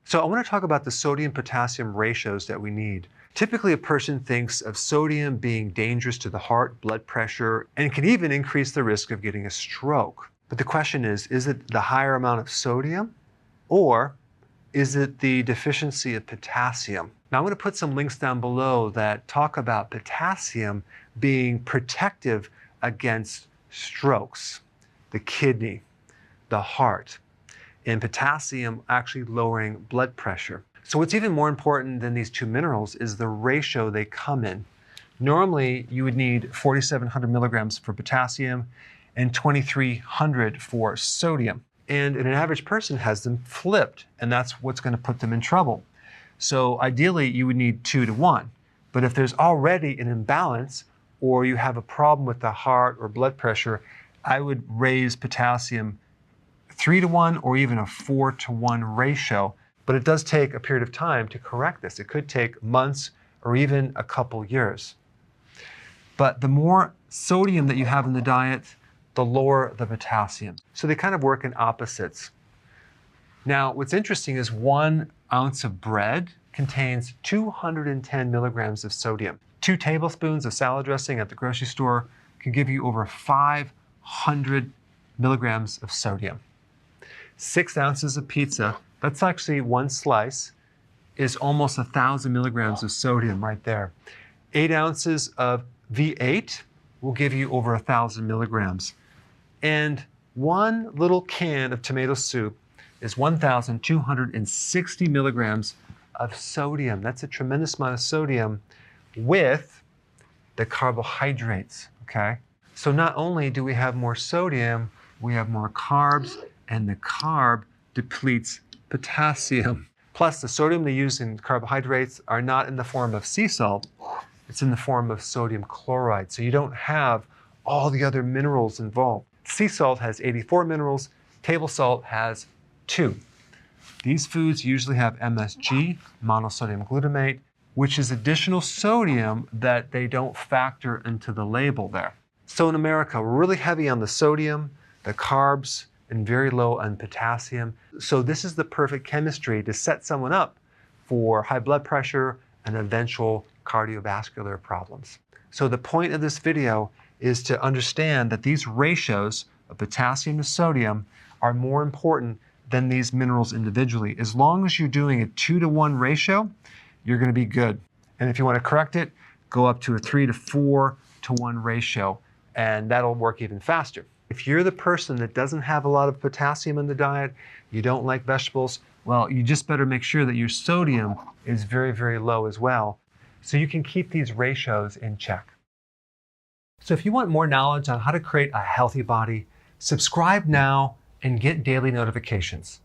So I want to talk about the sodium-potassium ratios that we need. Typically, a person thinks of sodium being dangerous to the heart, blood pressure, and can even increase the risk of getting a stroke. But the question is it the higher amount of sodium, or is it the deficiency of potassium? Now, I'm going to put some links down below that talk about potassium being protective against strokes, the kidney, the heart, and potassium actually lowering blood pressure. So what's even more important than these two minerals is the ratio they come in. Normally, you would need 4,700 milligrams for potassium and 2,300 for sodium. And an average person has them flipped, and that's what's going to put them in trouble. So ideally, you would need 2 to 1. But if there's already an imbalance, or you have a problem with the heart or blood pressure, I would raise potassium 3 to 1 or even a 4 to 1 ratio. But it does take a period of time to correct this. It could take months or even a couple years. But the more sodium that you have in the diet, the lower the potassium. So they kind of work in opposites. Now, what's interesting is 1 ounce of bread contains 210 milligrams of sodium. 2 tablespoons of salad dressing at the grocery store can give you over 500 milligrams of sodium. 6 ounces of pizza, that's actually 1 slice, is almost 1,000 milligrams of sodium right there. 8 ounces of V8 will give you over 1,000 milligrams. And 1 little can of tomato soup is 1,260 milligrams of sodium. That's a tremendous amount of sodium with the carbohydrates, okay? So not only do we have more sodium, we have more carbs, and the carb depletes potassium. Plus, the sodium they use in carbohydrates are not in the form of sea salt, it's in the form of sodium chloride. So you don't have all the other minerals involved. Sea salt has 84 minerals, table salt has 2. These foods usually have MSG, monosodium glutamate, which is additional sodium that they don't factor into the label there. So in America, we're really heavy on the sodium, the carbs, and very low on potassium. So this is the perfect chemistry to set someone up for high blood pressure and eventual cardiovascular problems. So the point of this video is to understand that these ratios of potassium to sodium are more important than these minerals individually. As long as you're doing a 2 to 1 ratio, you're going to be good. And if you want to correct it, go up to a 3 to 4 to 1 ratio, and that'll work even faster. If you're the person that doesn't have a lot of potassium in the diet, you don't like vegetables, well, you just better make sure that your sodium is very, very low as well, so you can keep these ratios in check. So if you want more knowledge on how to create a healthy body, subscribe now and get daily notifications.